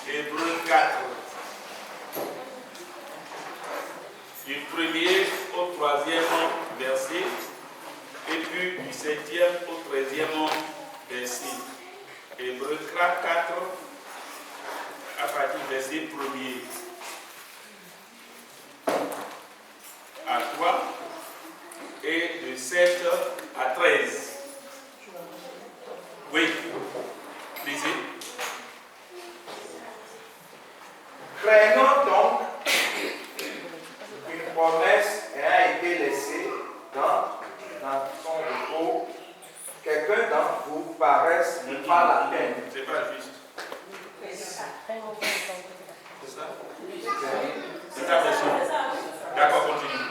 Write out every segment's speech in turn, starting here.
Hébreux 4. Du premier au troisième verset, et puis du 7e au 13e verset. Hébreux 4, à partir du verset 1er. À 3 et de 7 à 13. Oui, lisez. Craignons donc qu'une promesse ayant été laissée dans son repos, quelqu'un d'entre vous paraisse ne pas la peine. C'est pas juste. C'est ça? C'est ta version. D'accord, continue.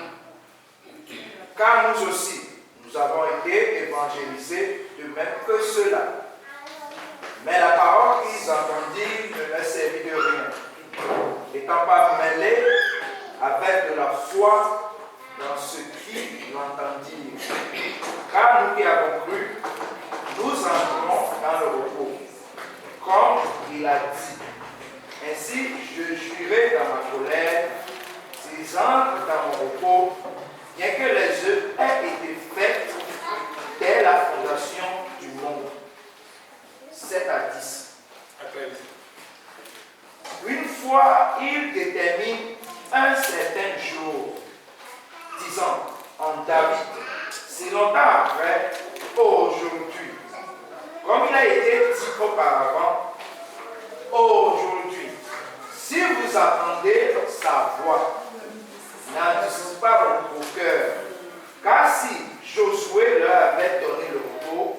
Car nous aussi, nous avons été évangélisés de même que ceux-là. Mais la parole qu'ils entendirent ne leur servit de rien, n'étant pas mêlés avec de la foi dans ce qui l'entendirent. Car nous qui avons cru, nous entrons dans le repos, comme il a dit. Ainsi, je jurai dans ma colère, s'ils entrent dans mon repos, bien que les œuvres aient été faites dès la fondation du monde. 7 à 10. Une fois, il détermine un certain jour, disant en David, si longtemps après, aujourd'hui, comme il a été dit auparavant, aujourd'hui, si vous attendez sa voix, n'endurcissez pas vos cœurs, car si Josué leur avait donné le repos,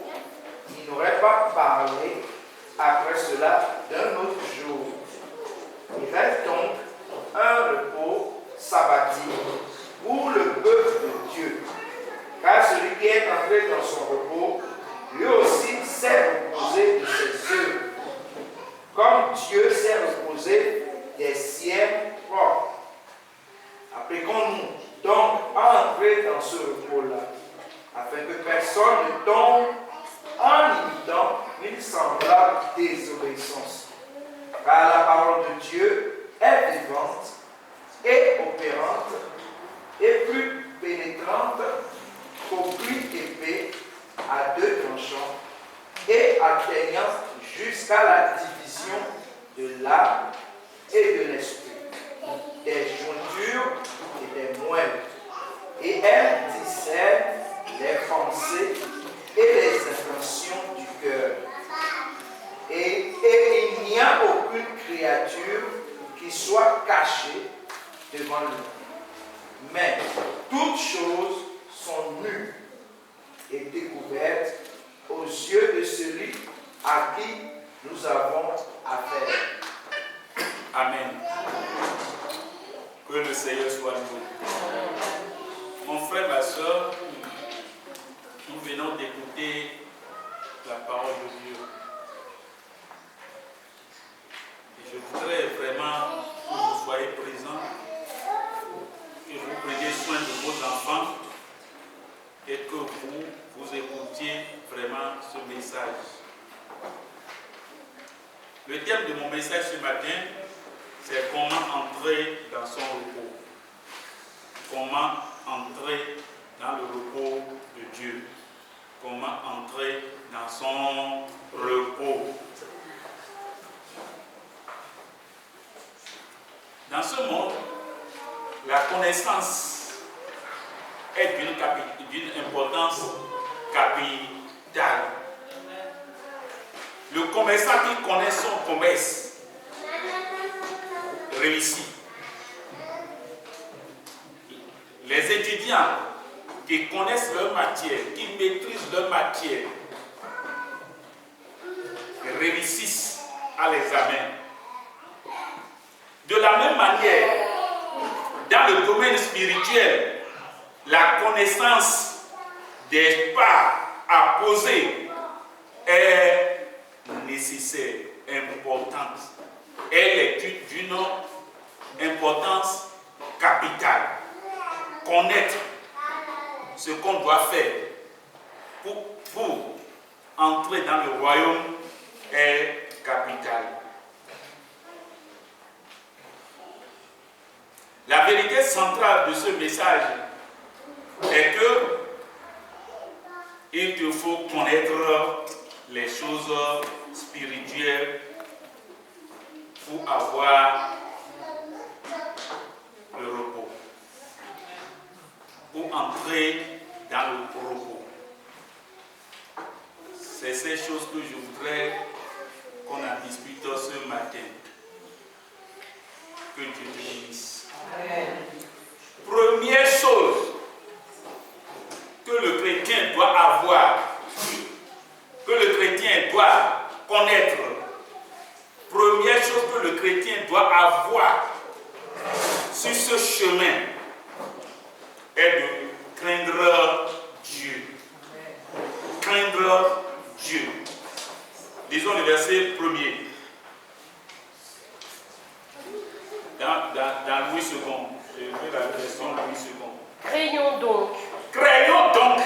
il n'aurait pas parlé après cela d'un autre jour. Il reste donc un repos sabbatique pour le peuple de Dieu, car celui qui est entré dans son repos, lui aussi s'est reposé de ses œuvres, comme Dieu s'est reposé des siennes propres. Appliquons-nous donc à entrer dans ce repos-là, afin que personne ne tombe en imitant une semblable désobéissance. Car la parole de Dieu est vivante et opérante et plus pénétrante qu'aucune épée à deux tranchants et atteignant jusqu'à la division de l'âme et de l'esprit, des jointures et des moelles, et elle discerne les pensées et les intentions du cœur. Et il n'y a aucune créature qui soit cachée devant lui. Mais toutes choses sont nues et découvertes aux yeux de celui à qui nous avons affaire. Amen. Que le Seigneur soit nous. Mon frère, ma soeur, nous venons d'écouter la parole de Dieu. Et je voudrais vraiment que vous soyez présents, que vous preniez soin de vos enfants et que vous écoutiez vraiment ce message. Le thème de mon message ce matin, c'est comment entrer dans son repos. Comment entrer dans le repos de Dieu. Comment entrer dans son repos. Dans ce monde, la connaissance est d'une importance capitale. Le commerçant qui connaît son commerce réussit. Les étudiants qui connaissent leur matière, qui maîtrisent leur matière, réussissent à l'examen. De la même manière, dans le domaine spirituel, la connaissance des pas à poser est nécessaire, importante. Elle est d'une importance capitale. Connaître ce qu'on doit faire pour entrer dans le royaume est capital. La vérité centrale de ce message est que il te faut connaître les choses spirituelles pour avoir le repos, pour entrer dans le repos. C'est ces choses que je voudrais qu'on en discute ce matin. Que Dieu te bénisse. Première chose que le chrétien doit avoir, que le chrétien doit connaître, première chose que le chrétien doit avoir sur ce chemin est de craindre Dieu. Craindre Dieu. Disons le verset 1er. Dans Louis II. Je vais la version Louis II. Craignons donc,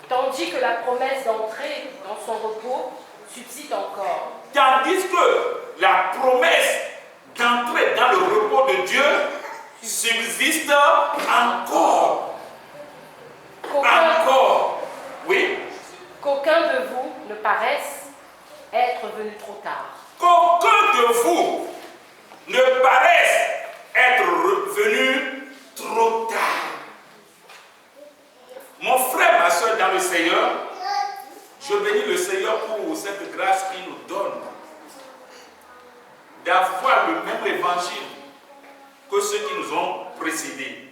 tandis que la promesse d'entrer dans son repos subsiste encore. Tandis que la promesse d'entrer dans le repos de Dieu subsiste encore. Encore. Oui. Qu'aucun de vous ne paraisse être venu trop tard. Qu'aucun de vous ne paraisse être venu trop tard. Mon frère, ma soeur dans le Seigneur, je bénis le Seigneur pour cette grâce qu'il nous donne d'avoir le même évangile que ceux qui nous ont précédés.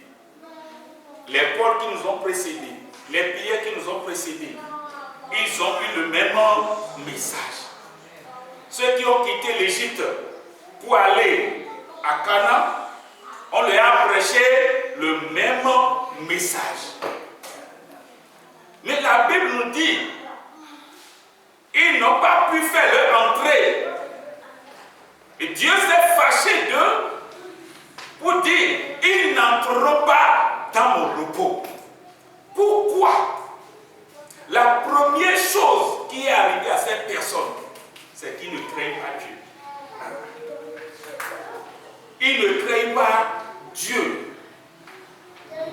Les Paul qui nous ont précédés, les Pierre qui nous ont précédés, ils ont eu le même message. Ceux qui ont quitté l'Égypte pour aller à Canaan, on leur a prêché le même message. Mais la Bible nous dit, ils n'ont pas pu faire leur entrée. Et Dieu s'est fâché d'eux pour dire, ils n'entreront pas dans mon repos. Pourquoi? La première chose qui est arrivée à cette personne, c'est qu'ils ne craignent pas Dieu. Ils ne craignent pas Dieu.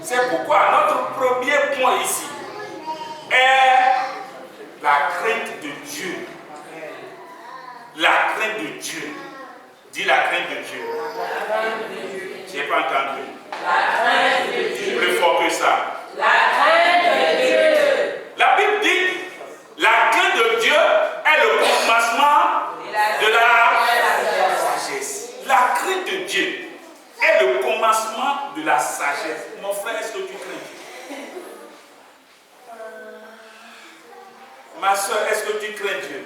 C'est pourquoi notre premier point ici est la crainte de Dieu. La crainte de Dieu. Dis la crainte de Dieu. Je n'ai pas entendu. La crainte de Dieu. Plus fort que ça. La crainte de Dieu. La Bible dit, la crainte de Dieu est le commencement de la sagesse. La crainte de Dieu est le commencement de la sagesse. Mon frère, est-ce que tu crains Dieu? Ma soeur, est-ce que tu crains Dieu?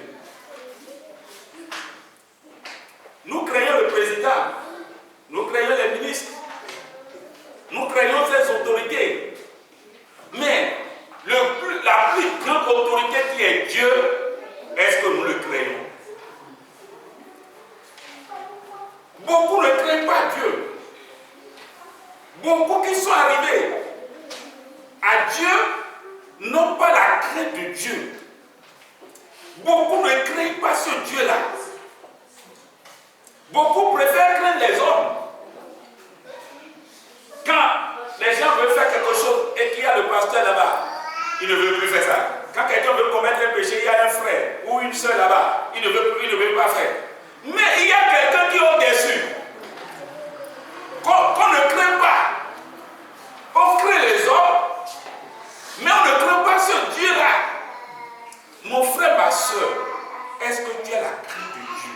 Nous craignons le président, nous craignons les ministres, nous craignons ces autorités. Mais la plus grande autorité qui est Dieu, est-ce que nous le craignons? Beaucoup ne craignent pas Dieu. Beaucoup qui sont arrivés à Dieu n'ont pas la crainte de Dieu. Beaucoup ne craignent pas ce Dieu-là. Beaucoup préfèrent craindre les hommes. Quand les gens veulent faire quelque chose et qu'il y a le pasteur là-bas, il ne veut plus faire ça. Quand quelqu'un veut commettre un péché, il y a un frère ou une soeur là-bas, il ne veut pas faire. Mais il y a quelqu'un qui est au-dessus, qu'on ne craint pas. On craint les hommes, mais on ne craint pas ce Dieu-là. Mon frère, ma soeur, est-ce que tu as la crainte de Dieu?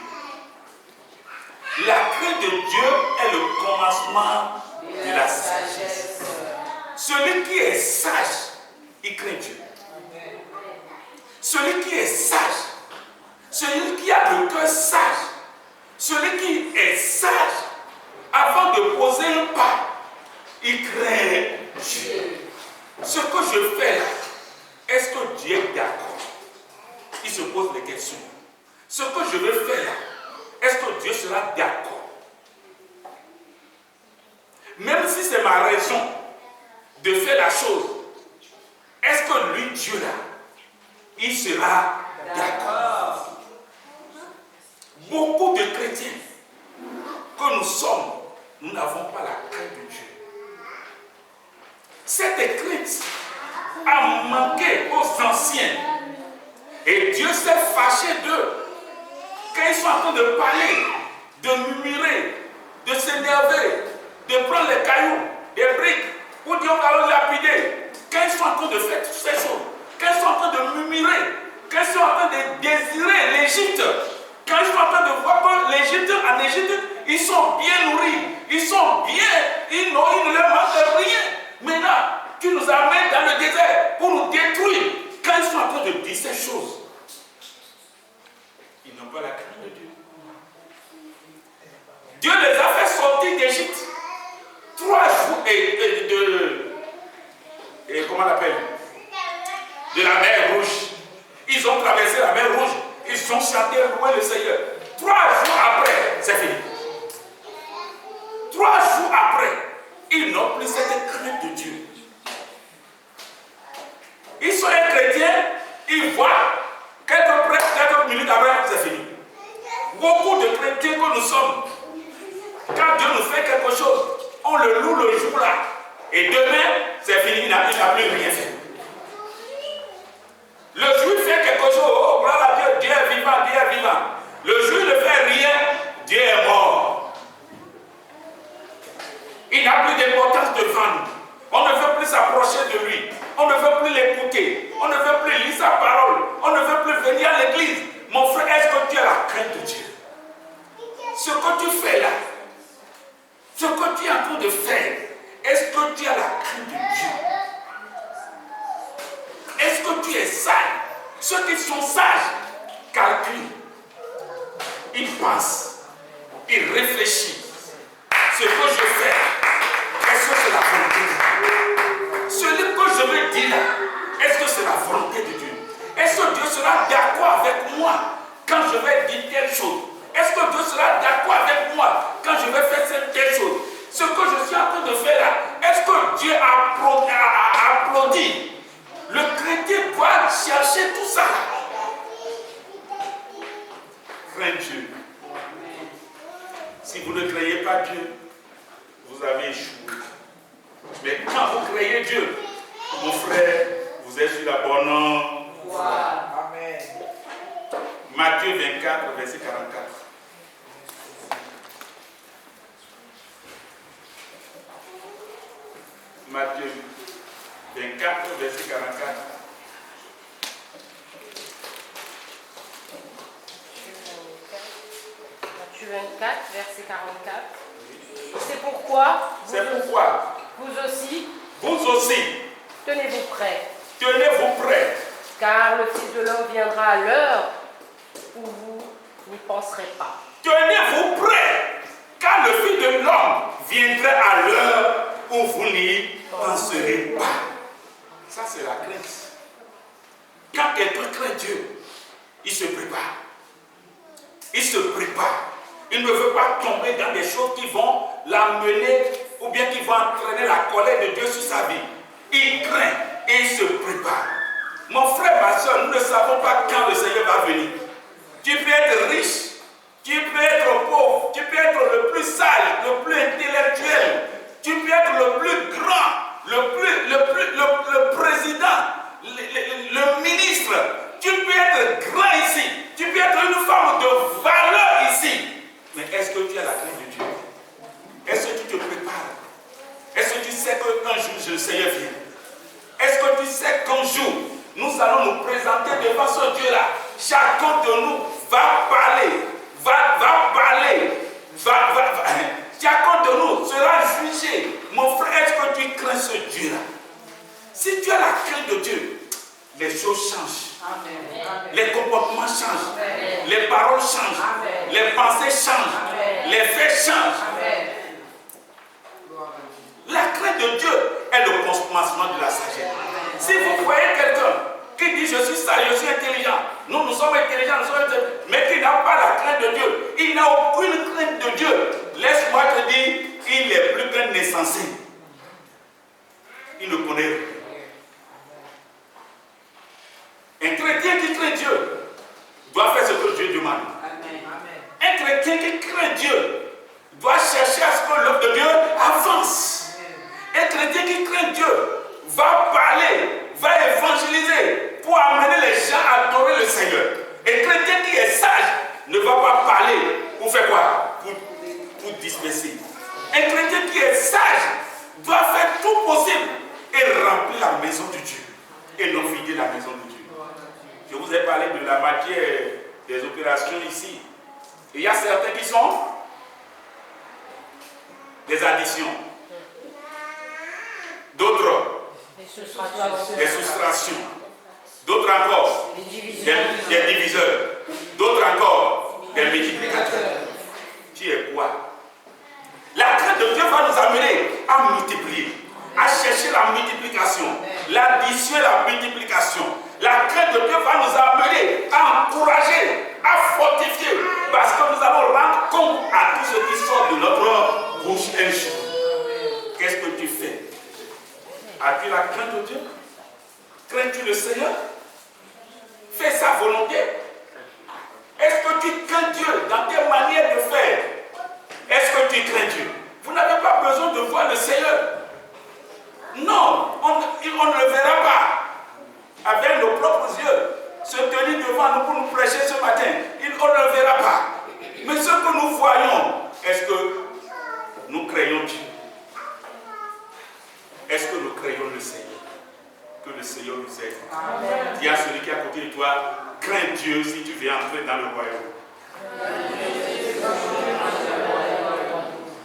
La crainte de Dieu est le commencement de la sagesse. Celui qui est sage, il craint Dieu. Celui qui est sage, celui qui a le cœur sage, celui qui est sage, avant de poser un pas, il craint Dieu. Ce que je fais là, est-ce que Dieu est d'accord? Il se pose des questions. Ce que je veux faire là, est-ce que Dieu sera d'accord? Même si c'est ma raison de faire la chose, est-ce que lui, Dieu là, il sera d'accord? Beaucoup de chrétiens que nous sommes nous n'avons pas la crainte de Dieu. Cette crainte a manqué aux anciens. Et Dieu s'est fâché d'eux. Quand ils sont en train de parler, de murmurer, de s'énerver, de prendre les cailloux, des briques, pour dire on va le lapider. Quand ils sont en train de faire toutes ces choses, quand ils sont en train de murmurer, quand ils sont en train de désirer l'Égypte, quand ils sont en train de voir que l'Égypte, en Égypte, ils sont bien nourris, ils sont bien, ils ne leur manque rien. Maintenant, tu nous amènes dans le désert pour nous détruire. Quand ils sont en train de dire ces choses, ils n'ont pas la crainte de Dieu. Dieu les a fait sortir d'Égypte 3 jours et comment on l'appelle, de la mer Rouge. Ils ont traversé la mer Rouge. Ils ont chanté loin le Seigneur. 3 jours après, c'est fini. 3 jours après, ils n'ont plus cette crainte de Dieu. Ils sont un chrétien, ils voient quelques minutes après, c'est fini. Beaucoup de chrétiens que nous sommes, quand Dieu nous fait quelque chose, on le loue le jour là. Et demain, c'est fini, il n'a plus rien fait. Le juif fait quelque chose, oh, gloire à Dieu, Dieu est vivant, Dieu est vivant. Le juif ne fait rien, Dieu est mort. Il n'a plus d'importance devant nous. On ne veut plus s'approcher de lui. On ne veut plus l'écouter. On ne veut plus lire sa parole. On ne veut plus venir à l'église. Mon frère, est-ce que tu as la crainte de Dieu? Ce que tu fais là, ce que tu es en train de faire, est-ce que tu as la crainte de Dieu? Est-ce que tu es sage? Ceux qui sont sages calculent. Ils pensent. Ils réfléchissent. Ce que je fais, est-ce que c'est la volonté de Dieu? Ce que je veux dire là, est-ce que c'est la volonté de Dieu? Est-ce que Dieu sera d'accord avec moi quand je vais dire telle chose? Est-ce que Dieu sera d'accord avec moi quand je vais faire telle chose? Ce que je suis en train de faire là, est-ce que Dieu a applaudi? Le chrétien doit chercher tout ça. Crains Dieu. Si vous ne craignez pas Dieu, vous avez échoué. Mais quand vous craignez Dieu, mon frère, vous êtes sur la bonne voie. Amen. Matthieu 24, verset 44. Matthieu 24, verset 44. Matthieu 24, verset 44. C'est pourquoi vous aussi, tenez-vous prêts, car le Fils de l'homme viendra à l'heure où vous n'y penserez pas. Tenez-vous prêts, car le Fils de l'homme viendra à l'heure où vous n'y penserez pas. Ça, c'est la crainte. Quand quelqu'un craint Dieu, il se prépare. Il se prépare. Il ne veut pas tomber dans des choses qui vont l'amener ou bien qui vont entraîner la colère de Dieu sur sa vie. Il craint et il se prépare. Mon frère, ma soeur, nous ne savons pas quand le Seigneur va venir. Tu peux être riche, tu peux être pauvre, tu peux être le plus sage, le plus intellectuel, tu peux être le plus grand, le président, le ministre. Tu peux être grand ici, tu peux être une femme de valeur ici. Mais est-ce que tu as la crainte de Dieu? Est-ce que tu te prépares? Est-ce que tu sais qu'un jour le Seigneur vient? Est-ce que tu sais qu'un jour nous allons nous présenter devant ce Dieu-là? Chacun de nous va parler, chacun de nous sera jugé. Mon frère, est-ce que tu crains ce Dieu-là? Si tu as la crainte de Dieu, les choses changent. Amen. Les comportements changent. Amen. Les paroles changent. Amen. Les pensées changent. Amen. Les faits changent. Amen. La crainte de Dieu est le commencement de la sagesse. Amen. Si vous voyez quelqu'un qui dit je suis sage, je suis intelligent, nous sommes intelligents, mais qui n'a pas la crainte de Dieu, il n'a aucune crainte de Dieu, laisse-moi te dire, il est plus qu'un insensé. Il ne connaît rien. Un chrétien qui craint Dieu doit faire ce que Dieu demande. Amen. Un chrétien qui craint Dieu doit chercher à ce que l'œuvre de Dieu avance. Un chrétien qui craint Dieu va parler, va évangéliser pour amener les gens à adorer le Seigneur. Un chrétien qui est sage ne va pas parler pour faire quoi? Pour disperser. Un chrétien qui est sage doit faire tout possible et remplir la maison de Dieu et non vider la maison de Dieu. Je vous ai parlé de la matière des opérations ici. Et il y a certains qui sont des additions. D'autres, des soustractions. D'autres encore, des diviseurs. D'autres encore, des multiplicateurs. Tu es quoi? La crainte de Dieu va nous amener à multiplier, à chercher la multiplication, l'addition et la multiplication. La crainte de Dieu va nous amener à encourager, à fortifier, parce que nous allons rendre compte à tout ce qui sort de notre bouche un jour. Qu'est-ce que tu fais? As-tu la crainte de Dieu? Crains-tu le Seigneur? Fais sa volonté? Est-ce que tu crains Dieu dans tes manières de faire? Est-ce que tu crains Dieu? Vous n'avez pas besoin de voir le Seigneur. Non, on ne le verra pas avec nos propres yeux. Se tenir devant nous pour nous prêcher ce matin, on ne le verra pas. Mais ce que nous voyons, est-ce que nous craignons Dieu? Est-ce que nous craignons le Seigneur? Que le Seigneur nous aide. Amen. Dis à celui qui est à côté de toi, crains Dieu si tu veux entrer dans le royaume.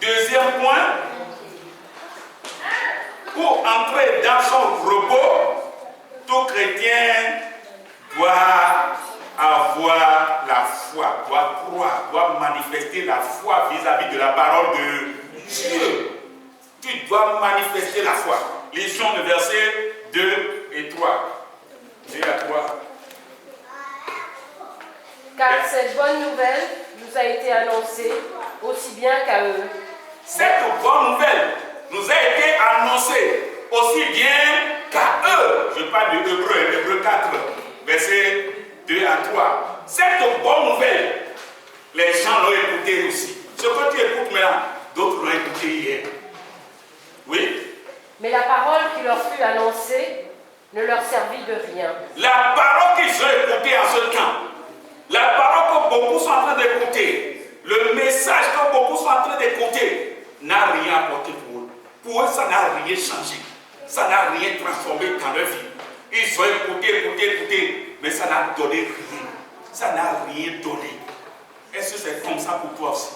Deuxième point, pour entrer dans son repos, tout chrétien doit avoir la foi, doit croire, doit manifester la foi vis-à-vis de la parole de Dieu. Tu dois manifester la foi. Lisons le verset 2 et 3. 2 à 3. Car cette bonne nouvelle nous a été annoncée aussi bien qu'à eux. Cette bonne nouvelle nous a été annoncée aussi bien qu'à eux. Je parle de Hébreux 4, verset 2 à 3. Cette bonne nouvelle, les gens l'ont écouté aussi. Ce que tu écoutes maintenant, d'autres l'ont écouté hier. Oui? Mais la parole qui leur fut annoncée ne leur servit de rien. La parole qu'ils ont écoutée en ce temps, la parole que beaucoup sont en train d'écouter, le message que beaucoup sont en train d'écouter, n'a rien apporté pour eux. Pour eux, ça n'a rien changé. Ça n'a rien transformé dans leur vie. Ils ont écouté, mais ça n'a donné rien. Ça n'a rien donné. Est-ce que c'est comme ça pour toi aussi?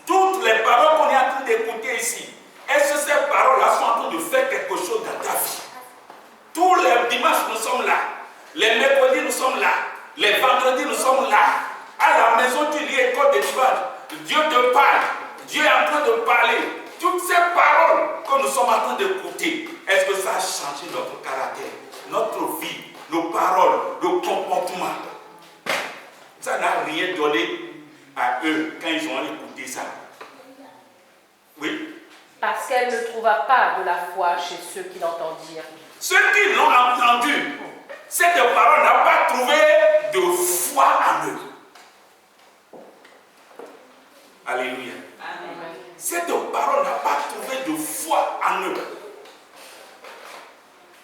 Toutes les paroles qu'on est en train d'écouter ici, est-ce que ces paroles-là sont en train de faire quelque chose dans ta vie? Tous les dimanches, nous sommes là. Les mercredis, nous sommes là. Les vendredis, nous sommes là. À la maison, tu lis école des dimanches. Dieu te parle. Dieu est en train de parler. Toutes ces paroles que nous sommes en train d'écouter, est-ce que ça a changé notre caractère, notre vie, nos paroles, nos comportements? Ça n'a rien donné à eux quand ils ont écouté ça. Oui? Parce qu'elle ne trouva pas de la foi chez ceux qui l'entendirent. Ceux qui l'ont entendu, cette parole n'a pas trouvé de foi en eux. Alléluia. Amen. Cette parole n'a pas trouvé de foi en eux.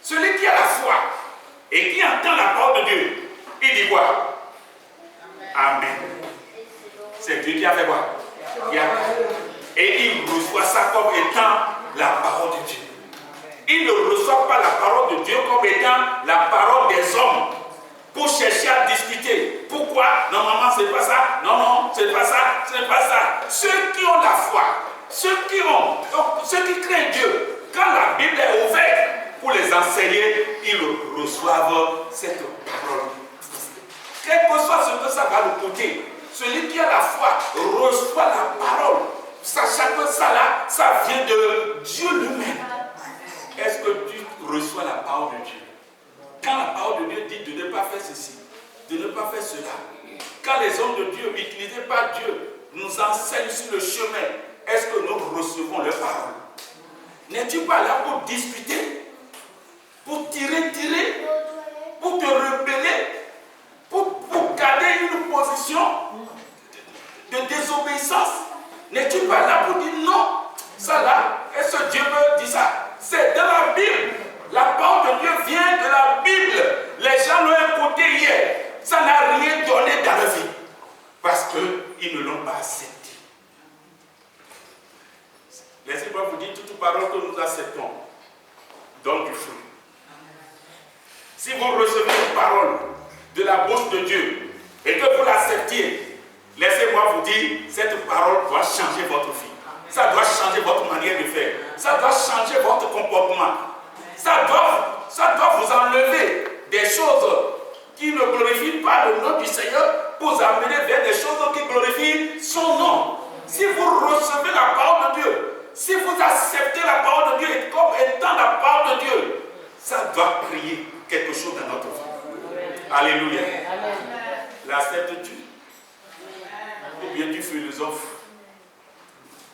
Celui qui a la foi et qui entend la parole de Dieu, il dit quoi? Amen. C'est Dieu qui a fait quoi? Et il reçoit ça comme étant la parole de Dieu. Il ne reçoit pas la parole de Dieu comme étant la parole des hommes pour chercher à discuter. Pourquoi? Non, maman, c'est pas ça. Non, c'est pas ça. C'est pas ça. Ceux qui ont la foi, ceux qui craignent Dieu, quand la Bible est ouverte pour les enseigner, ils reçoivent cette parole. Quel que soit ce que ça va nous coûter, celui qui a la foi reçoit la parole, sachant que ça là, ça vient de Dieu lui-même. Est-ce que tu reçois la parole de Dieu? Quand la parole de Dieu dit de ne pas faire ceci, de ne pas faire cela, quand les hommes de Dieu, utilisés par Dieu, nous enseignent sur le chemin, est-ce que nous recevons leur parole? N'es-tu pas là pour discuter, pour tirer, pour te rebeller, pour garder une position? désobéissance, n'es-tu pas là pour dire non? Ça là, est-ce que Dieu me dit ça? C'est dans la Bible. La parole de Dieu vient de la Bible. Les gens l'ont écouté hier. Ça n'a rien donné dans la vie. Parce qu'ils ne l'ont pas accepté. Laissez-moi vous dire, toute parole que nous acceptons donne du fruit. Si vous recevez une parole de la bouche de Dieu et que vous l'acceptiez, laissez-moi vous dire, cette parole doit changer votre vie. Ça doit changer votre manière de faire. Ça doit changer votre comportement. Ça doit vous enlever des choses qui ne glorifient pas le nom du Seigneur pour vous amener vers des choses qui glorifient son nom. Si vous recevez la parole de Dieu, si vous acceptez la parole de Dieu comme étant la parole de Dieu, ça doit créer quelque chose dans notre vie. Alléluia. L'acceptes-tu? Ou bien tu philosophes?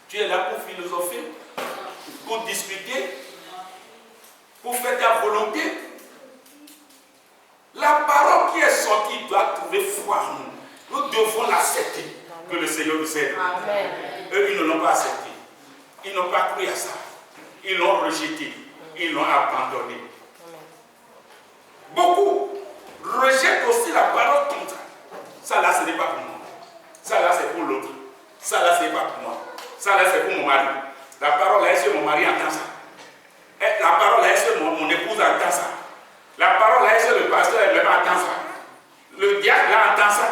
Tu es là pour philosopher, pour discuter, pour faire ta volonté. La parole qui est sortie doit trouver foi en nous. Nous devons l'accepter. Que le Seigneur nous aide. Eux, ils ne l'ont pas accepté. Ils n'ont pas cru à ça. Ils l'ont rejeté. Ils l'ont abandonné. Beaucoup rejettent aussi la parole comme ça. Ça là, ce n'est pas pour moi. Ça là, c'est pour l'autre. Ça là, ce n'est pas pour moi. Ça là, c'est pour mon mari. La parole là, est-ce que mon mari entend ça? La parole là, est-ce que mon épouse entend ça? La parole là, est-ce que le pasteur elle entend ça? Le diacre là entend ça?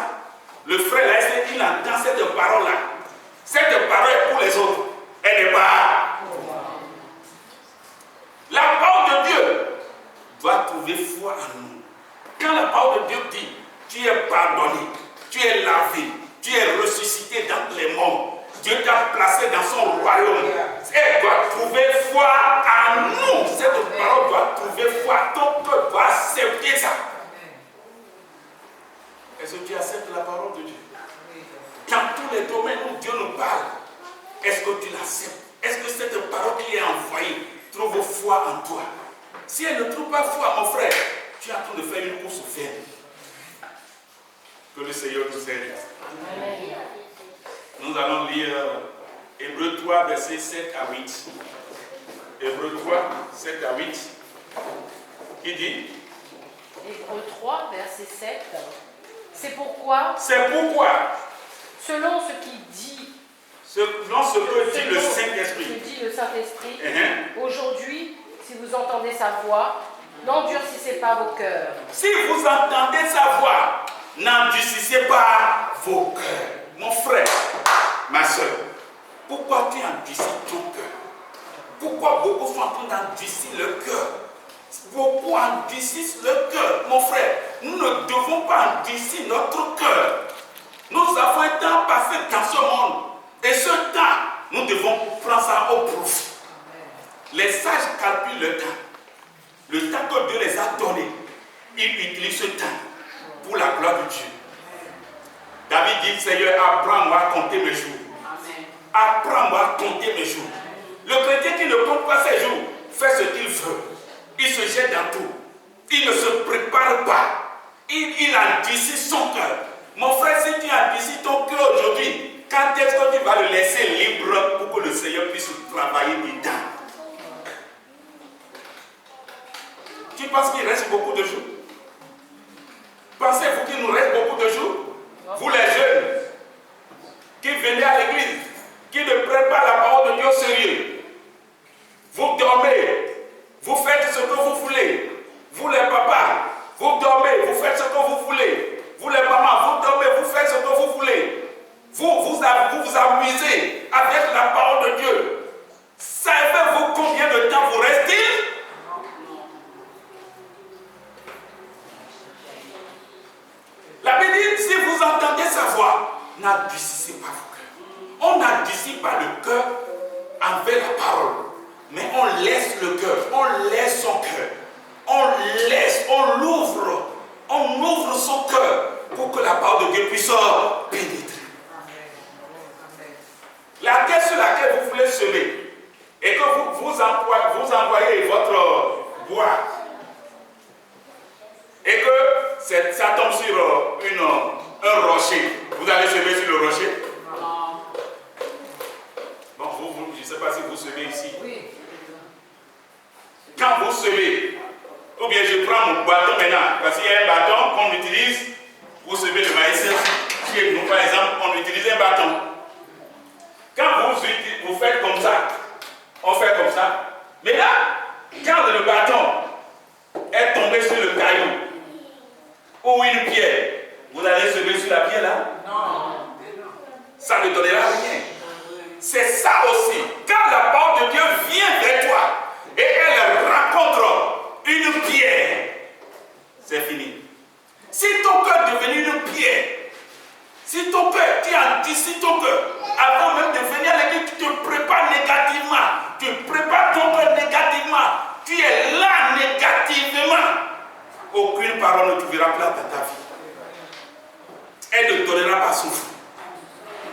Le frère là, est-ce qu'il entend cette parole là? Cette parole est pour les autres. Elle n'est pas pour moi. La parole de Dieu doit trouver foi en nous. Quand la parole de Dieu dit, tu es pardonné, tu es lavé, tu es ressuscité dans les morts, Dieu t'a placé dans son royaume. Elle doit trouver foi en nous. Cette parole doit trouver foi. Ton cœur doit accepter ça. Est-ce que tu acceptes la parole de Dieu? Dans tous les domaines où Dieu nous parle, est-ce que tu l'acceptes? Est-ce que cette parole qui est envoyée trouve foi en toi? Si elle ne trouve pas foi, mon frère, tu es en train de faire une course ferme. Que le Seigneur nous aide. Amen. Nous allons lire Hébreux 3, versets 7 à 8. Hébreux 3, 7 à 8. Qui dit? Hébreux 3, verset 7. C'est pourquoi, selon ce qu'il dit, selon ce que dit le Saint-Esprit, aujourd'hui, si vous entendez sa voix, n'endurcissez pas vos cœurs. Si vous entendez sa voix, n'endurcissez pas vos cœurs. Mon frère, ma soeur, pourquoi tu endurcis ton cœur? Pourquoi beaucoup sont en train d'endurcir le cœur? Beaucoup endurcissent le cœur. Mon frère, nous ne devons pas endurcir notre cœur. Nous avons un temps passé dans ce monde. Et ce temps, nous devons prendre ça au profit. Les sages calculent le temps. Le temps que Dieu les a donné, ils utilisent ce temps pour la gloire de Dieu. David dit, Seigneur, apprends-moi à compter mes jours. Apprends-moi à compter mes jours. Le chrétien qui ne compte pas ses jours fait ce qu'il veut. Il se jette dans tout. Il ne se prépare pas. Il endurcit son cœur. Mon frère, si tu endurcis ton cœur aujourd'hui, quand est-ce que tu vas le laisser libre pour que le Seigneur puisse travailler dedans? Tu penses qu'il reste beaucoup de jours? Pensez-vous qu'il nous reste beaucoup de jours? Vous les jeunes qui venez à l'église, qui ne prennent pas la parole de Dieu au sérieux, vous dormez, vous faites ce que vous voulez. Vous les papas, vous dormez, vous faites ce que vous voulez. Vous les mamans, vous dormez, vous faites ce que vous voulez. Vous amusez avec la parole de Dieu. Savez-vous combien de temps vous reste-t-il? La Bible dit, si vous entendez sa voix, n'endurcissez pas vos cœurs. On n'endurcit pas le cœur envers la parole, mais on laisse le cœur, on laisse son cœur, on ouvre son cœur pour que la parole de Dieu puisse pénétrer. La terre sur laquelle vous voulez semer et que vous envoyez votre bois et que ça tombe sur un rocher, vous allez semer sur le rocher? Ou bien je prends mon bâton maintenant, parce qu'il y a un bâton qu'on utilise pour semer le maïs. Chez nous, par exemple, on utilise un bâton. Quand vous faites comme ça, on fait comme ça. Mais là, quand le bâton est tombé sur le caillou ou une pierre, vous allez semer sur la pierre là? Non. Ça ne donnera rien. C'est ça aussi. Quand la parole de Dieu vient vers toi et elle rencontre une pierre, c'est fini. Si ton cœur est devenu une pierre, si ton cœur, tu anticites ton cœur, avant même de venir à l'église, tu te prépares négativement, tu prépares ton cœur négativement, tu es là négativement, aucune parole ne trouvera place dans ta vie. Elle ne donnera pas souffle.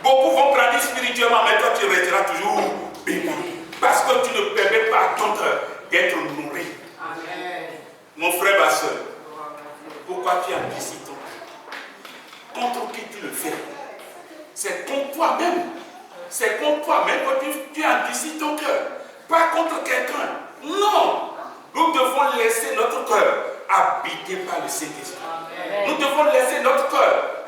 Beaucoup vont grandir spirituellement, mais toi tu resteras toujours béni. Parce que tu ne permets pas à ton cœur d'être nourri. Amen. Mon frère, ma soeur, pourquoi tu anticipes ton cœur? Contre qui tu le fais? C'est contre toi-même. C'est contre toi-même que tu anticipes ton cœur. Pas contre quelqu'un. Non. Nous devons laisser notre cœur habité par le Saint-Esprit. Nous devons laisser notre cœur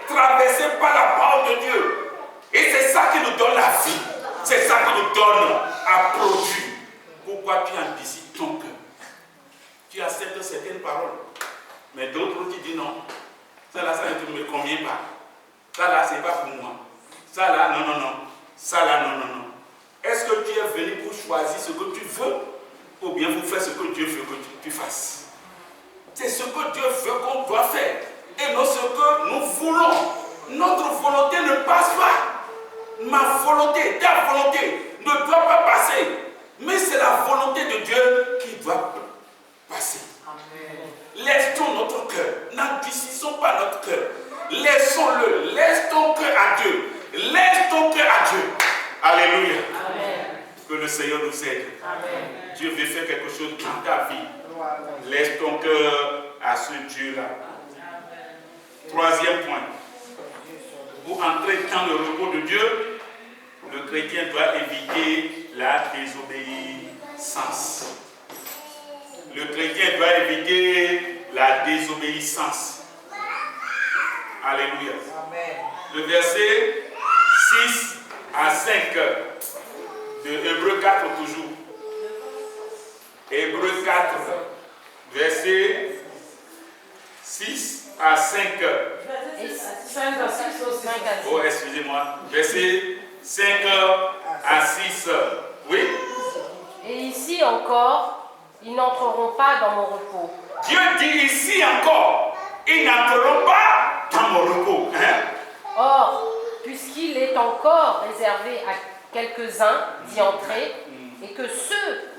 traversé par la parole de Dieu. Et c'est ça qui nous donne la vie. C'est ça qui nous donne à produire. Pourquoi tu anticipes ton cœur? Tu acceptes certaines paroles. Mais d'autres, tu dis non. Ça là, ça ne me convient pas. Ça là, c'est pas pour moi. Ça là, non, non, non. Ça là, non, non, non. Est-ce que tu es venu pour choisir ce que tu veux? Ou bien vous faites ce que Dieu veut que tu fasses? C'est ce que Dieu veut qu'on doit faire. Et non ce que nous voulons. Notre volonté ne passe pas. Ma volonté, ta volonté ne doit pas passer. Mais c'est la volonté de Dieu qui doit passer. Amen. Laissons notre cœur. N'anticipons pas notre cœur. Laissons-le. Laisse ton cœur à Dieu. Laisse ton cœur à Dieu. Alléluia. Amen. Que le Seigneur nous aide. Amen. Dieu veut faire quelque chose dans ta vie. Laisse ton cœur à ce Dieu-là. Troisième point. Pour entrer dans le repos de Dieu, le chrétien doit éviter la désobéissance. Le chrétien doit éviter la désobéissance. Alléluia. Amen. Le verset 6 à 5 de Hébreux 4 toujours. Hébreux 4, verset 6 à 5. Oh, excusez-moi. Verset 5 à 6. Oui. Et ici encore, ils n'entreront pas dans mon repos. Dieu dit ici encore, ils n'entreront pas dans mon repos. Hein? Or, puisqu'il est encore réservé à quelques-uns d'y entrer, et que ceux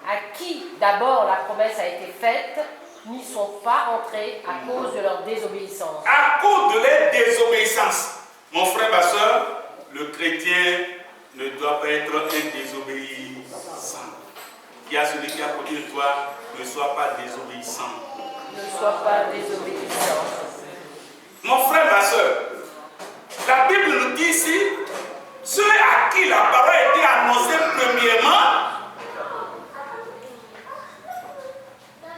à qui d'abord la promesse a été faite n'y sont pas entrés à cause de leur désobéissance. À cause de leur désobéissance. Mon frère, ma soeur, le chrétien ne doit pas être un désobéissant. Il y a celui qui est à côté de toi, ne sois pas désobéissant. Ne sois pas désobéissant. Mon frère, ma soeur, la Bible nous dit ici, ceux à qui la parole a été annoncée premièrement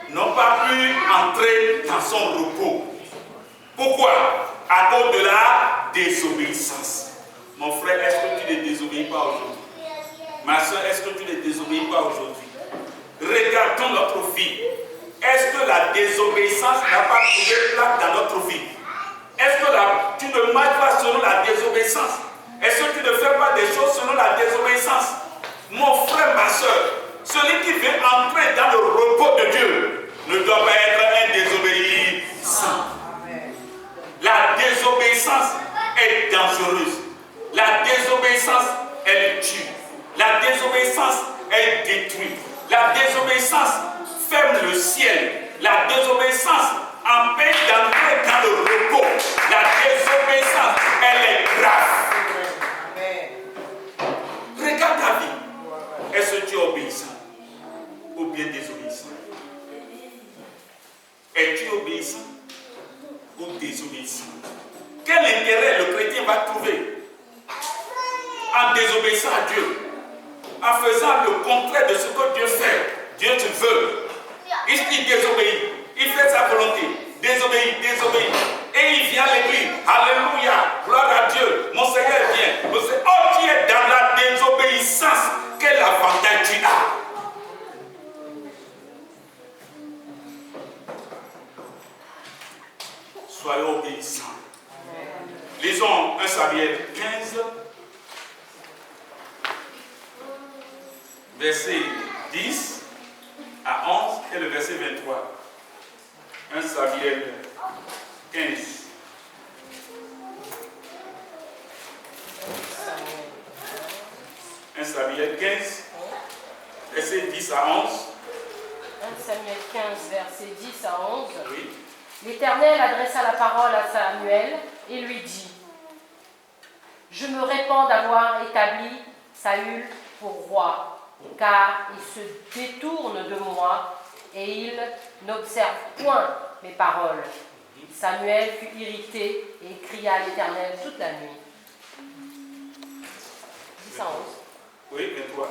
n'ont pas pu entrer dans son repos. Pourquoi? À cause de la désobéissance. Mon frère, est-ce que tu ne désobéis pas aujourd'hui? Ma soeur, est-ce que tu ne désobéis pas aujourd'hui? Regardons notre vie. Est-ce que la désobéissance n'a pas trouvé place dans notre vie? Est-ce que tu ne marches pas selon la désobéissance? Est-ce que tu ne fais pas des choses selon la désobéissance? Mon frère, ma soeur, celui qui veut entrer dans le repos de Dieu ne doit pas être un désobéissant. La désobéissance est dangereuse. La désobéissance, elle tue. La désobéissance, elle détruit. La désobéissance ferme le ciel. La désobéissance empêche d'entrer dans le repos. La désobéissance, elle est grave. Regarde ta vie. Est-ce que tu es obéissant ou bien désobéissant? Es-tu obéissant ou désobéissant? Quel intérêt le chrétien va trouver en désobéissant à Dieu, en faisant le contraire de ce que Dieu fait? Dieu te veut Il désobéit. Il fait sa volonté. Désobéit. Et il vient à l'église. Alléluia. Gloire à Dieu. Mon Seigneur vient. Oh, tu es dans la désobéissance. Quel avantage tu as? Soyons obéissants. Lisons 1 Samuel 15, verset 10 à 11 et le verset 23. 1 Samuel 15. 1 Samuel 15, verset 10 à 11. 1 Samuel 15, verset 10 à 11. Oui. L'Éternel adressa la parole à Samuel et lui dit: Je me répands d'avoir établi Saül pour roi, car il se détourne de moi et il n'observe point mes paroles. Samuel fut irrité et cria à l'Éternel toute la nuit. 10 à 11. Oui, 23.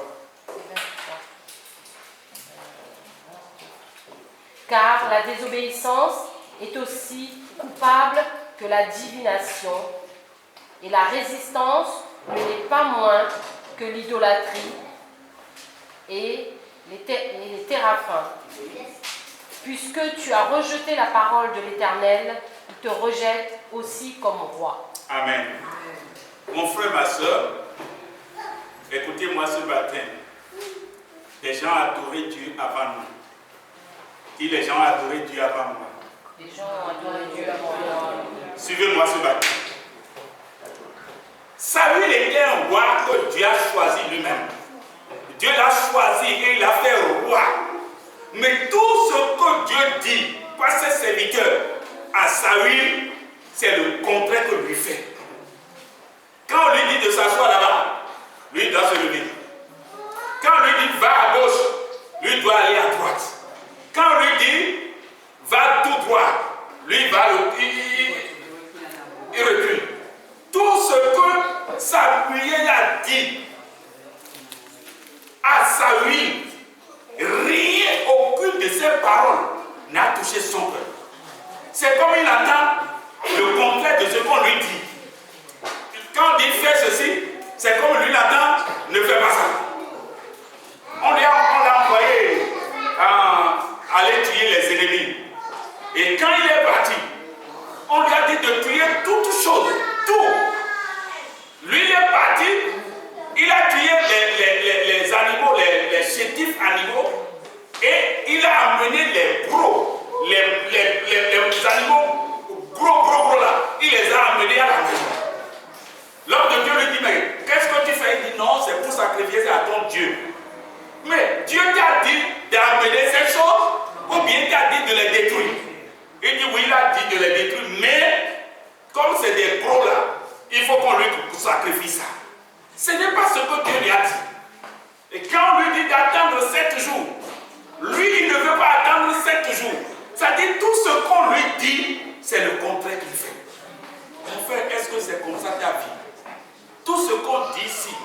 Car la désobéissance est aussi coupable que la divination, et la résistance ne l'est pas moins que l'idolâtrie et les téraphins. Puisque tu as rejeté la parole de l'Éternel, il te rejette aussi comme roi. Amen. Mon frère, ma soeur, écoutez-moi ce matin. Les gens adoraient Dieu avant nous. Dis, les gens adoraient Dieu avant moi. Les gens ont adoré Dieu avant moi. Suivez-moi ce matin. Saül était un roi que Dieu a choisi lui-même. Dieu l'a choisi et il l'a fait roi. Mais tout ce que Dieu dit par ses serviteurs à Saül, c'est le contraire que lui fait. Quand on lui dit de s'asseoir là-bas, lui il doit se lever. Quand on lui dit va à gauche, lui il doit aller à droite. Quand on lui dit va tout droit, lui il recule. Tout ce que Samuel a dit à Saül, rien, aucune de ses paroles n'a touché son cœur. C'est comme il attend le contraire de ce qu'on lui dit. Quand on dit fais ceci, c'est comme lui l'attend, ne fais pas ça. On l'a envoyé aller tuer les ennemis. Et quand il est parti, on lui a dit de tuer toutes choses, tout. Lui il est parti, il a tué les animaux, les chétifs animaux, et il a amené les gros, les animaux gros là, il les a amenés à la maison. L'homme de Dieu lui dit, mais qu'est-ce que tu fais? Il dit, non, c'est pour sacrifier à ton Dieu. Mais Dieu t'a dit d'amener ces choses, ou bien t'a dit de les détruire. Il dit, oui, il a dit de les détruire, mais comme c'est des gros là, il faut qu'on lui sacrifie ça. Ce n'est pas ce que Dieu lui a dit. Et quand on lui dit d'attendre 7 jours, lui, il ne veut pas attendre 7 jours. Ça dit tout ce qu'on lui dit, c'est le contraire qu'il fait. Mon frère, est-ce que c'est comme ça ta vie? Tout ce qu'on dit ici,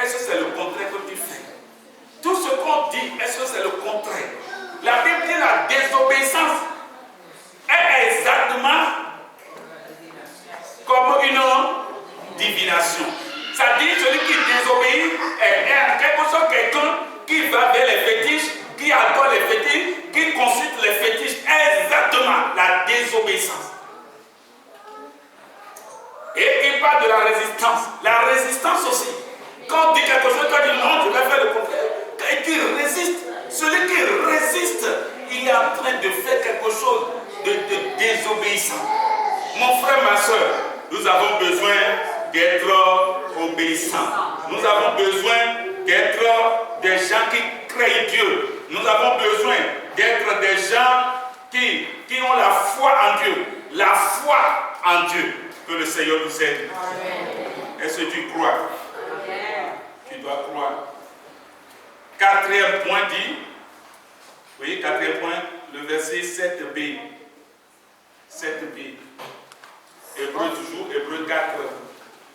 est-ce que c'est le contraire que tu fais? Tout ce qu'on dit, est-ce que c'est le contraire? La Bible dit la désobéissance est exactement comme une divination. Ça dit celui qui désobéit est quelque chose, quelqu'un qui va vers les fétiches, qui adore les fétiches, qui consulte les fétiches. Exactement la désobéissance. Et il parle de la résistance. La résistance aussi. Quand on dit quelque chose, quand on dit non, je vais faire le contraire. Et qui résiste, celui qui résiste, il est en train de faire quelque chose de désobéissant. Mon frère, ma soeur, nous avons besoin d'être obéissants. Nous avons besoin d'être des gens qui craignent Dieu. Nous avons besoin d'être des gens qui ont la foi en Dieu. La foi en Dieu. Que le Seigneur nous aide. Est-ce que tu crois? Amen. Tu dois croire. Quatrième point dit, oui, quatrième point, le verset 7b. 7b. Hébreu toujours, Hébreu 4.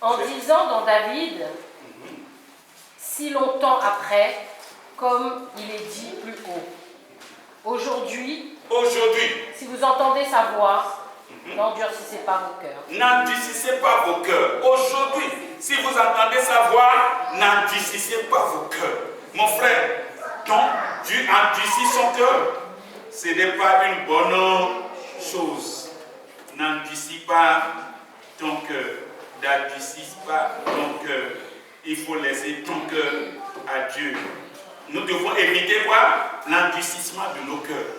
En disant dans David, si longtemps après, comme il est dit plus haut. Aujourd'hui, si vous entendez sa voix, n'endurcissez pas vos cœurs. N'endurcissez pas vos cœurs. Aujourd'hui, si vous entendez sa voix, n'endurcissez pas vos cœurs. Mon frère, donc Dieu endurcit son cœur. Ce n'est pas une bonne chose. N'endurcis pas ton cœur. N'endurcis pas ton cœur. Il faut laisser ton cœur à Dieu. Nous devons éviter quoi? L'endurcissement de nos cœurs.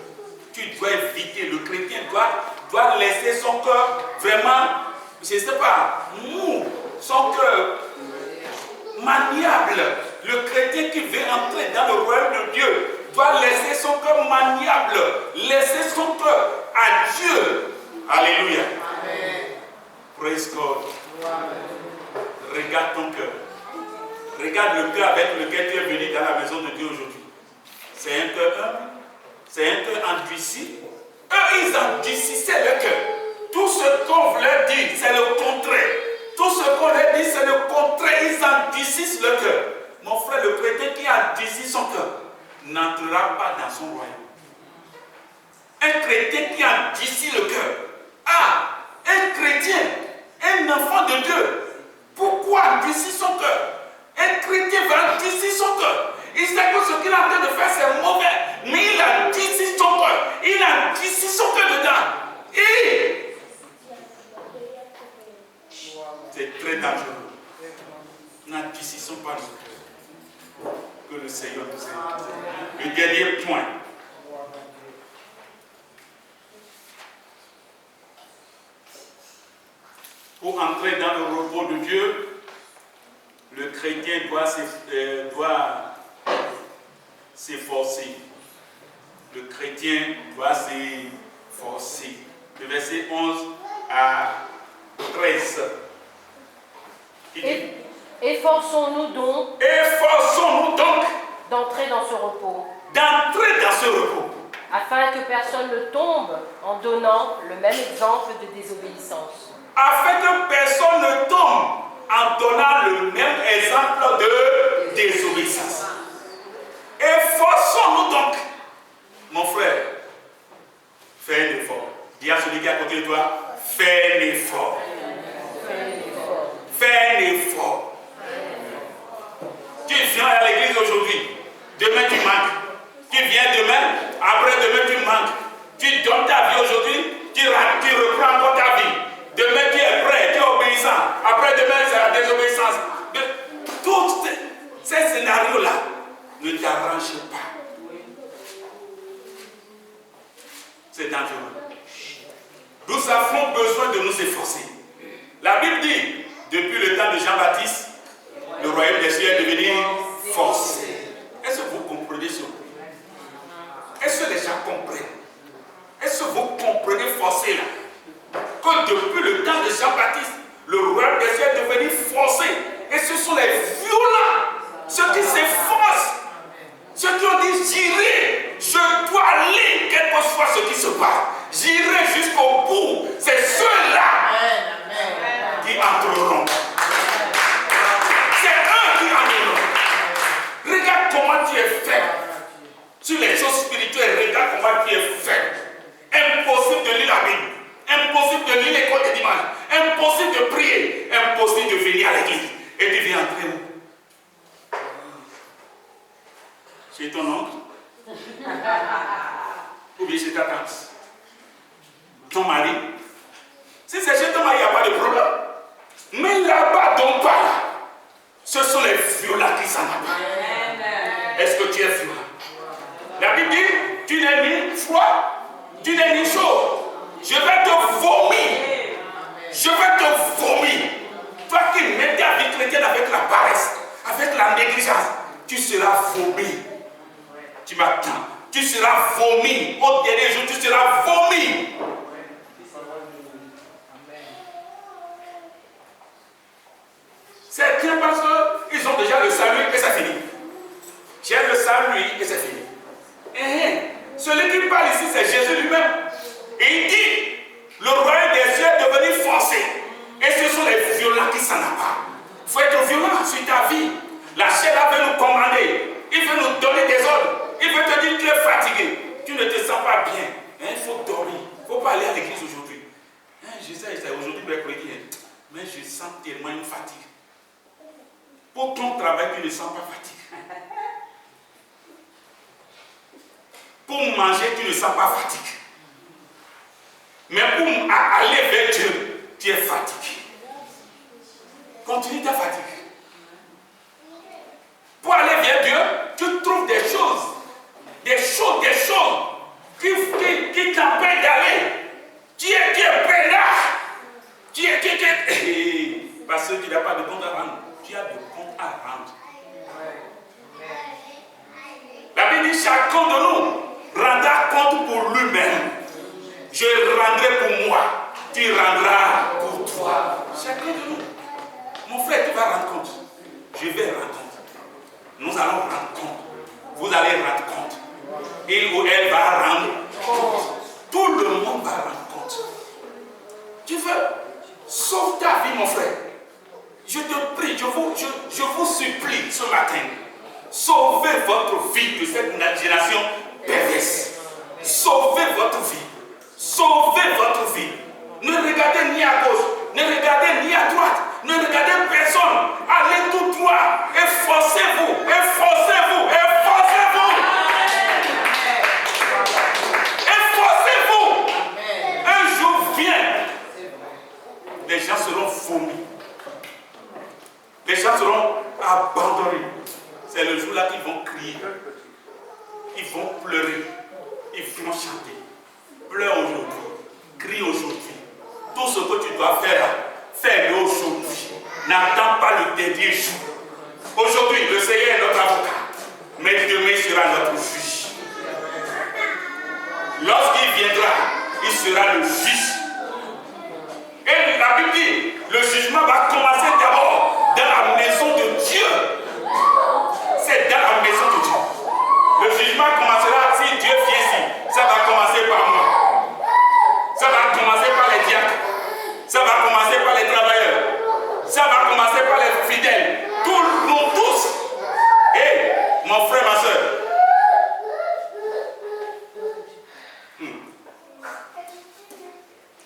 Tu dois éviter, le chrétien doit laisser son cœur vraiment, je ne sais pas, mou, son cœur maniable. Le chrétien qui veut entrer dans le royaume de Dieu doit laisser son cœur maniable, laisser son cœur à Dieu. Alléluia. Amen. Praise God. Amen. Regarde ton cœur. Regarde le cœur avec lequel tu es venu dans la maison de Dieu aujourd'hui. C'est un cœur humble. C'est un cœur endurci. Eux, ils endurcissaient le cœur. Tout ce qu'on voulait dire, c'est le contraire. Tout ce qu'on leur dit, c'est le contraire. Ils endurcissent le cœur. Mon frère, le chrétien qui endurcit son cœur n'entrera pas dans son royaume. Un chrétien qui endurcit le cœur. Ah, un chrétien, un enfant de Dieu. Pourquoi endurcir son cœur? Un chrétien va endurcir son cœur. Il sait que ce qu'il est en train de faire, c'est mauvais. Mais il a endurci son cœur. Il a endurci son cœur dedans. Et c'est très dangereux. N'endurcissons pas nos cœurs. Que le Seigneur nous aide. Le dernier point. Pour entrer dans le repos de Dieu, le chrétien doit s'efforcer. Le chrétien doit s'efforcer. Le verset 11 à 13. Efforçons-nous donc d'entrer dans ce repos. Afin que personne ne tombe en donnant le même exemple de désobéissance. Afin que personne ne tombe en donnant le même exemple de désobéissance. Efforçons-nous donc, mon frère, fais un effort. Dis à celui qui est à côté de toi, fais un effort. Fais un effort. Tu viens à l'église aujourd'hui, demain tu manques. Tu viens demain, après-demain tu manques. Tu donnes ta vie aujourd'hui, tu reprends encore ta vie. Demain tu es prêt, tu es obéissant. Après-demain c'est la désobéissance. Tous ces scénarios-là ne t'arrangent pas. C'est dangereux. Nous avons besoin de nous efforcer. La Bible dit, depuis le temps de Jean-Baptiste, le royaume des cieux est devenu forcé. Est-ce que vous comprenez ce mot? Est-ce que les gens comprennent? Est-ce que vous comprenez forcé là? Que depuis le temps de Jean-Baptiste, le royaume des cieux est devenu forcé. Et ce sont les violents, ceux qui s'efforcent, ceux qui ont dit j'irai, je dois aller, quel que soit ce qui se passe. J'irai jusqu'au bout. C'est ceux-là qui entreront. C'est eux qui entreront. Regarde comment tu es fait. Sur les choses spirituelles, regarde comment tu es fait. Impossible de lire la Bible. Impossible de lire l'école de dimanche. Impossible de prier. Impossible de venir à l'église. Et tu viens entrer où? Chez ton oncle? Ou bien chez ta tante? Ton mari? Si c'est chez ton mari, il n'y a pas de problème. Mais là-bas, donc pas là. Ce sont les violents qui s'en abattent. Est-ce que tu es violent? La Bible dit, tu n'es ni froid, tu n'es ni chaud. Je vais te vomir. Je vais te vomir. Toi qui mets ta vie chrétienne avec la paresse, avec la négligence, tu seras vomi. Tu m'attends. Tu seras vomi. Au dernier jour, tu seras vomi. Certains parce qu'ils ont déjà le salut et c'est fini. J'ai le salut et c'est fini. Celui qui parle ici, c'est Jésus lui-même. Et il dit, le royaume des cieux est devenu forcé. Et ce sont les violents qui s'en abattent. Il faut être violent sur ta vie. La chair veut nous commander. Il veut nous donner des ordres. Il veut te dire que tu es fatigué. tu ne te sens pas bien. Il faut dormir. Il ne faut pas aller à l'église aujourd'hui. Je sais, c'est aujourd'hui mercredi. Mais je sens tellement une fatigue. Pour ton travail, tu ne sens pas fatigue. Pour manger, tu ne sens pas fatigue. Mais pour aller vers Dieu, tu es fatigué. Continue ta fatigue. Pour aller vers Dieu, tu trouves des choses qui t'empêchent d'aller. Tu es peinard. Parce que tu n'as pas de compte à rendre. Tu as de compte à rendre. La Bible dit chacun de nous rendra compte pour lui-même. Je rendrai pour moi. Tu rendras pour toi. Chacun de nous. Mon frère, tu vas rendre compte. Je vais rendre compte. Nous allons rendre compte. Vous allez rendre compte. Il ou elle va rendre compte. Tout le monde va rendre compte. Tu veux sauve ta vie, mon frère. Je te prie, je vous supplie ce matin. Sauvez votre vie de cette génération perverse. Sauvez votre vie. Sauvez votre vie. Ne regardez ni à gauche, ne regardez ni à droite, ne regardez personne. Allez tout droit. Efforcez-vous, efforcez-vous, efforcez-vous. Efforcez-vous. Un jour vient. Les gens seront vomis. Les gens seront abandonnés. C'est le jour-là qu'ils vont crier. Ils vont pleurer. Ils vont chanter. Pleure aujourd'hui. Crie aujourd'hui. Tout ce que tu dois faire, fais-le aujourd'hui. N'attends pas le dernier jour. Aujourd'hui, le Seigneur est notre avocat. Mais demain sera notre juge. Lorsqu'il viendra, il sera le juge. Et la Bible dit, le jugement va commencer d'abord dans la maison de Dieu. C'est dans la maison de Dieu. Le jugement commencera si Dieu vient ici. Ça va commencer par moi. Ça va commencer par les diacres. Ça va commencer par les travailleurs. Ça va commencer par les fidèles. Nous tous. Hé, mon frère, ma soeur.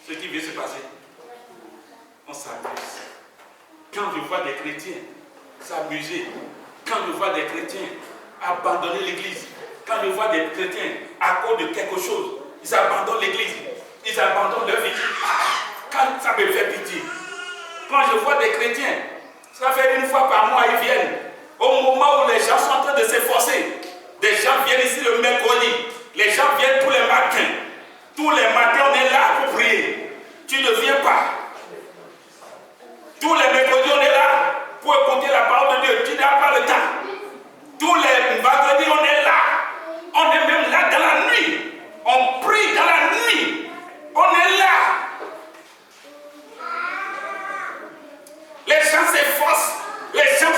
Ce qui vient se passer, on s'amuse. Quand je vois des chrétiens s'amuser, quand je vois des chrétiens abandonner l'église, quand je vois des chrétiens à cause de quelque chose, ils abandonnent l'église, ils abandonnent leur vie. Quand ça me fait pitié. Quand je vois des chrétiens, ça fait une fois par mois, ils viennent. Au moment où les gens sont en train de s'efforcer, des gens viennent ici le mercredi, les gens viennent tous les matins. Tous les matins, on est là pour prier. Tu ne viens pas. Tous les mercredis, on est là pour écouter la parole de Dieu. Tu n'as pas le temps. Tous les vendredis, on est là. On est même là dans la nuit. On prie dans la nuit. On est là. Les gens s'efforcent. Les gens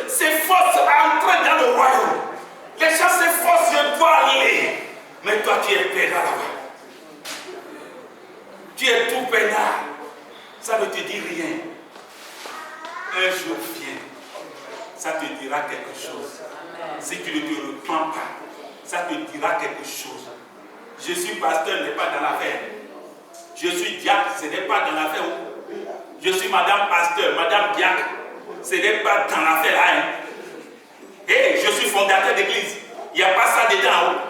s'efforcent à entrer dans le royaume. Les gens s'efforcent, je dois aller. Mais toi, tu es peinard là-bas. Tu es tout peinard. Ça ne te dit rien. Un jour vient, ça te dira quelque chose. Si tu ne te repens pas, ça te dira quelque chose. Je suis pasteur, n'est pas dans l'affaire. Je suis diacre, ce n'est pas dans l'affaire. Je suis madame pasteur, madame diacre, ce n'est pas dans l'affaire. Hein. Et je suis fondateur d'église. Il n'y a pas ça dedans.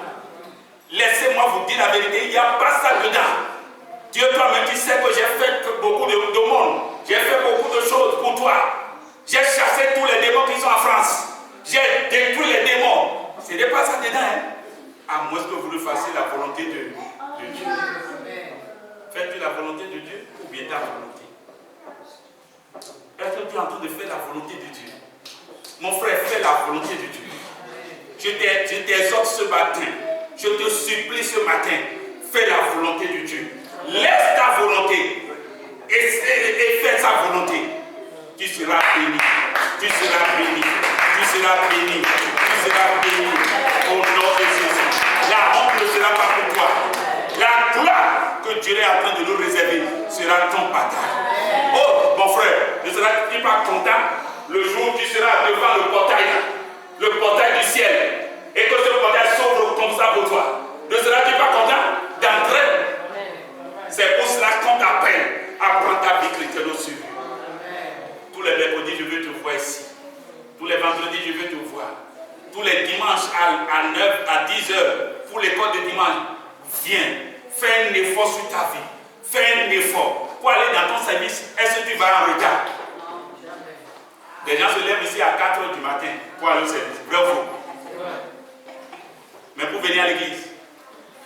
Laissez-moi vous dire la vérité, il n'y a pas ça dedans. Dieu, toi-même, tu sais que j'ai fait beaucoup de monde. J'ai fait beaucoup de choses pour toi. J'ai chassé tous les démons qui sont en France. J'ai détruit les démons. Ce n'est pas ça dedans. Hein? À moins que vous le fassiez la volonté de Dieu. Fais-tu la volonté de Dieu ou bien ta volonté? Est-ce que tu es en train de faire la volonté de Dieu? Mon frère, fais la volonté de Dieu. Je t'exhorte ce matin. Je te supplie ce matin. Fais la volonté de Dieu. Laisse ta volonté et fais sa volonté. Tu seras béni. Tu seras béni. Tu seras béni. Tu seras béni. Au nom de Jésus. La honte ne sera pas pour toi. La gloire que Dieu est en train de nous réserver sera ton partage. Oh, mon frère, ne seras-tu pas content le jour où tu seras devant le portail du ciel et que ce portail s'ouvre comme ça pour toi? Ne seras-tu pas content d'entrer? C'est pour cela qu'on t'appelle à prendre ta vie chrétienne au suivi. Tous les mercredis, je veux te voir ici. Tous les vendredis, je veux te voir. Tous les dimanches à 9, à 10 heures, pour l'école de dimanche, viens, fais un effort sur ta vie. Fais un effort pour aller dans ton service. Est-ce que tu vas en retard? Les gens se lèvent ici à 4 heures du matin pour aller au service. Vrai ou faux? Mais pour venir à l'église,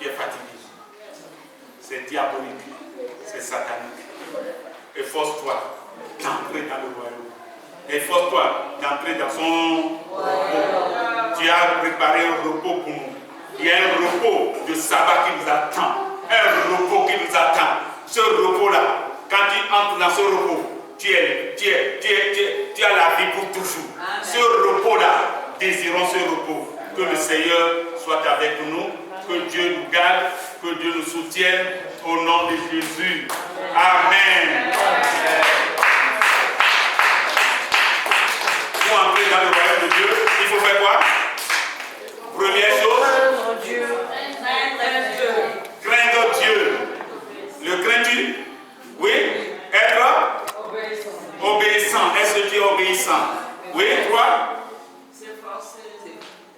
tu es fatigué. C'est diabolique. C'est satanique. Efforce-toi d'entrer dans le royaume. Efforce-toi d'entrer dans son repos. Tu as préparé un repos pour nous. Il y a un repos de sabbat qui nous attend. Un repos qui nous attend. Ce repos-là, quand tu entres dans ce repos, tu as la vie pour toujours. Amen. Ce repos-là, désirons ce repos. Que le Seigneur soit avec nous. Que Dieu nous garde. Que Dieu nous soutienne. Au nom de Jésus. Amen. Pour entrer dans le royaume de Dieu, il faut faire quoi? Première chose. Craindre Dieu. Craindre Dieu. Le crains-tu? Oui. Être obéissant. Est-ce que tu es obéissant? Oui. Toi?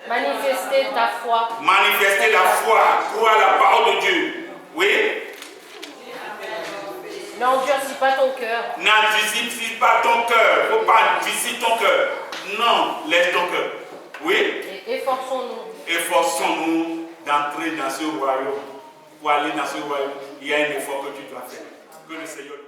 Manifester ta foi. Manifester la foi. Croire la parole de Dieu. Oui. N'endurcis pas ton cœur. N'endurcis pas ton cœur. Il ne faut pas endurcir ton cœur. Non, laisse ton cœur. Oui. Et efforçons-nous. Efforçons-nous d'entrer dans ce royaume. Pour aller dans ce royaume, il y a un effort que tu dois faire. Que le Seigneur